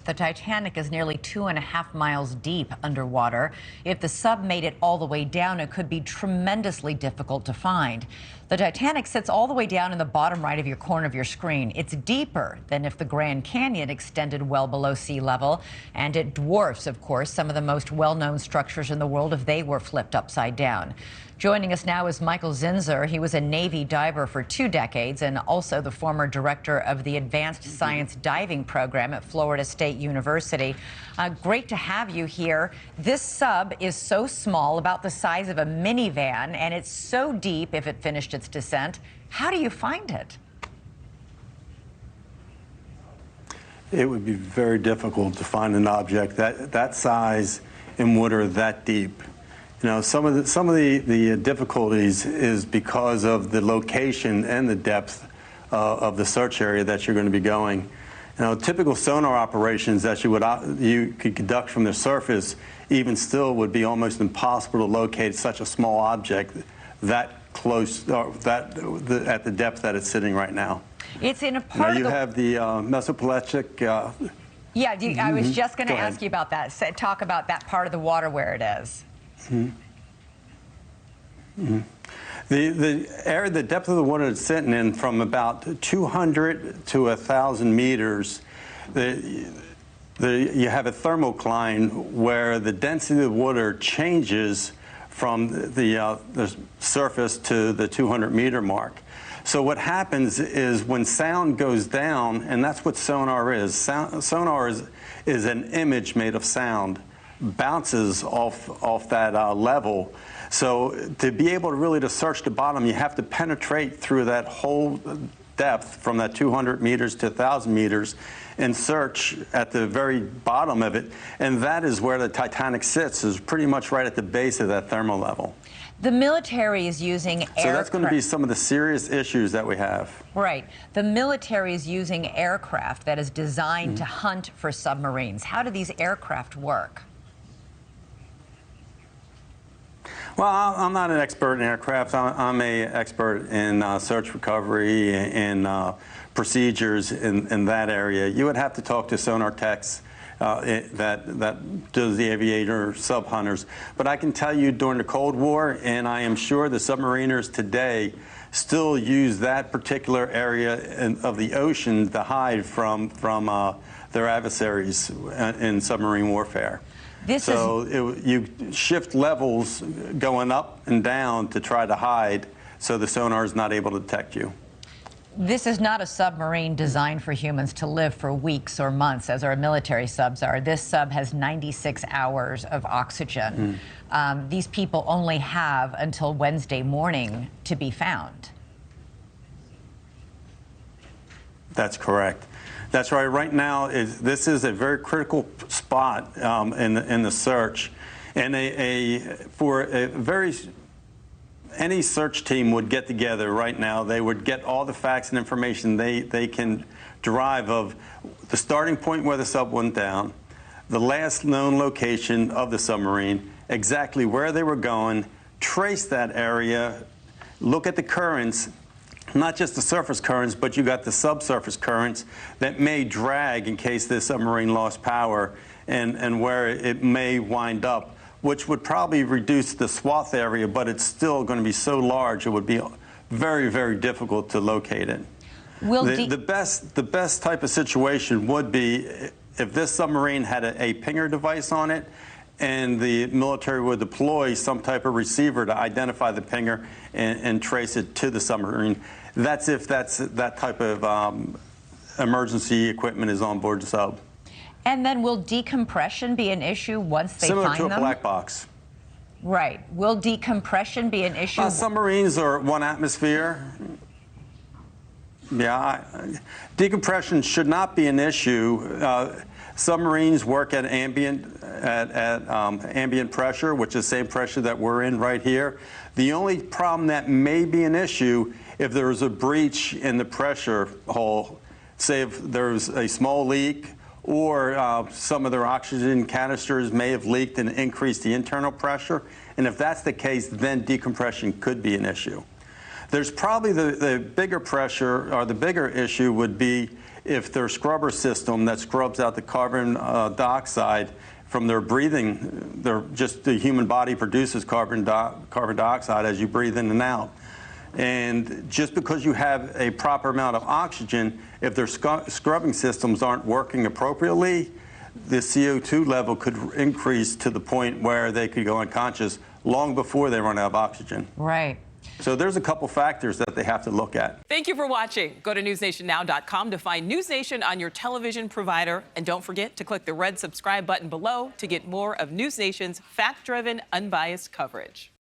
The Titanic is nearly 2.5 miles deep underwater. If the sub made it all the way down, it could be tremendously difficult to find. The Titanic sits all the way down in the bottom right of your corner of your screen. It's deeper than if the Grand Canyon extended well below sea level, and it dwarfs, of course, some of the most well-known structures in the world if they were flipped upside down. Joining us now is Michael Zinszer. He was a Navy diver for 2 decades and also the former director of the Advanced Science Diving Program at Florida State University. Great to have you here. This sub is so small, about the size of a minivan, and it's so deep if it finished its descent. How do you find it? It would be very difficult to find an object that size in water that deep. You know, some of the difficulties is because of the location and the depth of the search area that you're going to be going. You know, typical sonar operations that you could conduct from the surface, even still, would be almost impossible to locate such a small object that close, at the depth that it's sitting right now. It's in a part you have the mesopelagic. Yeah, I was just going to ask you about that. Talk about that part of the water where it is. The area, the depth of the water it's sitting in, from about 200 to 1,000 meters, you have a thermocline where the density of the water changes from the surface to the 200-meter mark. So what happens is when sound goes down, and that's what sonar is. Sonar is an image made of sound, bounces off that level. So to be able to really search the bottom, you have to penetrate through that whole depth from that 200 meters to 1,000 meters and search at the very bottom of it. And that is where the Titanic sits, is pretty much right at the base of that thermal level. The military is using aircraft. So that's going to be some of the serious issues that we have. Right. The military is using aircraft that is designed to hunt for submarines. How do these aircraft work? Well, I'm not an expert in aircraft. I'm an expert in search recovery and procedures in that area. You would have to talk to sonar techs that does the aviator sub hunters. But I can tell you during the Cold War, and I am sure the submariners today still use that particular area of the ocean to hide from their adversaries in submarine warfare. You shift levels going up and down to try to hide so the sonar is not able to detect you. This is not a submarine designed for humans to live for weeks or months, as our military subs are. This sub has 96 hours of oxygen. These people only have until Wednesday morning to be found. That's correct. That's right. Right now, this is a very critical spot in the search, and any search team would get together right now. They would get all the facts and information they can derive of the starting point where the sub went down, the last known location of the submarine, exactly where they were going, trace that area, look at the currents. Not just the surface currents, but you got the subsurface currents that may drag in case the submarine lost power and where it may wind up, which would probably reduce the swath area, but it's still going to be so large it would be very, very difficult to locate it. The best type of situation would be if this submarine had a pinger device on it, and the military would deploy some type of receiver to identify the pinger and trace it to the submarine. That's if that type of emergency equipment is on board the sub. And then will decompression be an issue once they find them? Similar to a black box. Right. Will decompression be an issue? Submarines are 1 atmosphere. Yeah, decompression should not be an issue. Submarines work at ambient pressure, which is the same pressure that we're in right here. The only problem that may be an issue if there is a breach in the pressure hole, say if there's a small leak or some of their oxygen canisters may have leaked and increased the internal pressure. And if that's the case, then decompression could be an issue. There's probably the bigger pressure, or the bigger issue would be if their scrubber system that scrubs out the carbon dioxide from their breathing, just the human body produces carbon dioxide as you breathe in and out. And just because you have a proper amount of oxygen, if their scrubbing systems aren't working appropriately, the CO2 level could increase to the point where they could go unconscious long before they run out of oxygen. Right. So there's a couple factors that they have to look at. Thank you for watching. Go to newsnationnow.com to find NewsNation on your television provider. And don't forget to click the red subscribe button below to get more of NewsNation's fact-driven, unbiased coverage.